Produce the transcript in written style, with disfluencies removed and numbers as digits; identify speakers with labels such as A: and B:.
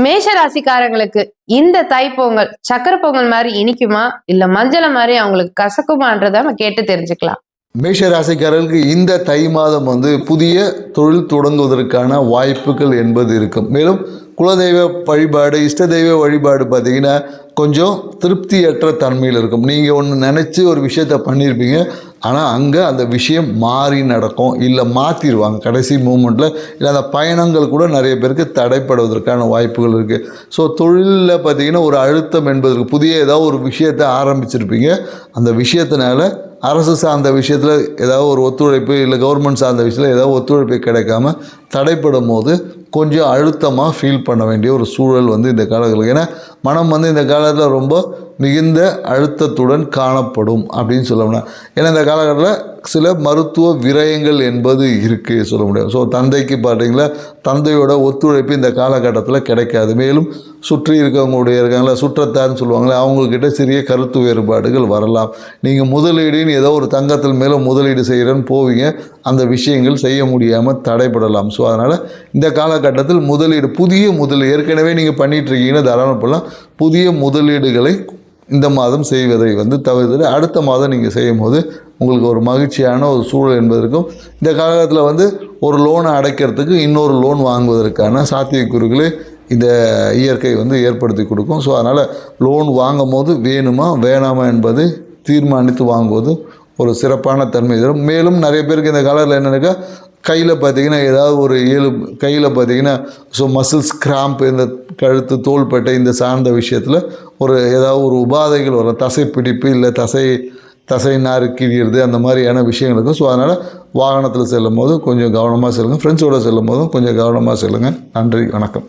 A: மேஷ ராசிக்காரங்களுக்கு இந்த தைப்பொங்கல் சக்கரை பொங்கல் மாதிரி இனிக்குமா இல்ல மஞ்சள மாதிரி அவங்களுக்கு கசக்குமான்றத நம்ம கேட்டு தெரிஞ்சுக்கலாம்.
B: மேஷ ராசிக்காரர்களுக்கு இந்த தை மாதம் புதிய தொழில் தொடங்குவதற்கான வாய்ப்புகள் என்பது இருக்கும். மேலும் குலதெய்வ வழிபாடு, இஷ்ட தெய்வ வழிபாடு பார்த்தீங்கன்னா கொஞ்சம் திருப்தியற்ற தன்மையில் இருக்கும். நீங்கள் ஒன்று நினச்சி ஒரு விஷயத்த பண்ணியிருப்பீங்க, ஆனால் அங்கே அந்த விஷயம் மாறி நடக்கும், இல்லை மாற்றிடுவாங்க கடைசி மூமெண்ட்டில். இல்லை அந்த பயணங்கள் கூட நிறைய பேருக்கு தடைப்படுவதற்கான வாய்ப்புகள் இருக்குது. ஸோ தொழிலில் பார்த்திங்கன்னா ஒரு அழுத்தம் என்பதற்கு புதிய ஏதாவது ஒரு விஷயத்தை ஆரம்பிச்சிருப்பீங்க, அந்த விஷயத்தினால அரசு சார்ந்த விஷயத்தில் ஏதாவது ஒரு ஒத்துழைப்பு, இல்லை கவர்மெண்ட் சார்ந்த விஷயத்தில் ஏதாவது ஒத்துழைப்பு கிடைக்காம தடைப்படும் போது கொஞ்சம் அழுத்தமாக ஃபீல் பண்ண வேண்டிய ஒரு சூழல் இந்த காலத்தில். ஏன்னா மனம் இந்த காலத்தில் ரொம்ப மிகுந்த அழுத்தத்துடன் காணப்படும் அப்படின்னு சொல்ல முடியும். ஏன்னா இந்த காலகட்டத்தில் சில மருத்துவ விரயங்கள் என்பது இருக்குது சொல்ல முடியும். ஸோ தந்தைக்கு பார்த்தீங்களா, தந்தையோட ஒத்துழைப்பு இந்த காலகட்டத்தில் கிடைக்காது. மேலும் சுற்றி இருக்காங்களா சுற்றத்தார்னு சொல்லுவாங்களே, அவங்கக்கிட்ட சிறிய கருத்து வேறுபாடுகள் வரலாம். நீங்கள் முதலீடுன்னு ஏதோ ஒரு தங்கத்தில் மேலே முதலீடு செய்கிறேன்னு போவீங்க, அந்த விஷயங்கள் செய்ய முடியாமல் தடைப்படலாம். ஸோ அதனால் இந்த காலகட்டத்தில் புதிய முதலீடு ஏற்கனவே நீங்கள் பண்ணிகிட்ருக்கீங்கன்னா தாராளம் பண்ணலாம். புதிய முதலீடுகளை இந்த மாதம் செய்வதை தவிர்த்து அடுத்த மாதம் நீங்கள் செய்யும் போது உங்களுக்கு ஒரு மகிழ்ச்சியான ஒரு சூழல் என்பதற்கும், இந்த காலகட்டத்தில் ஒரு லோனை அடைக்கிறதுக்கு இன்னொரு லோன் வாங்குவதற்கான சாத்தியக்கூறுகளை இந்த இயற்கை ஏற்படுத்தி கொடுக்கும். ஸோ அதனால் லோன் வாங்கும் போது வேணுமா வேணாமா என்பதை தீர்மானித்து வாங்குவது ஒரு சிறப்பான தன்மை தரும். மேலும் நிறைய பேருக்கு இந்த காலத்தில் என்னென்னாக்கா கையில் பார்த்திங்கன்னா ஏதாவது ஒரு கையில் பார்த்திங்கன்னா மசில்ஸ் கிராம்ப், இந்த கழுத்து தோள்பட்டை இந்த சார்ந்த விஷயத்தில் ஏதாவது ஒரு உபாதைகள் வரும், தசை பிடிப்பு, இல்லை தசை நாறு கிழியிறது, அந்த மாதிரியான விஷயங்கள் இருக்கும். ஸோ அதனால் வாகனத்தில் செல்லும் போது கொஞ்சம் கவனமாக செல்லுங்கள், ஃப்ரெண்ட்ஸோடு செல்லும் போதும் கொஞ்சம் கவனமாக செல்லுங்கள். நன்றி, வணக்கம்.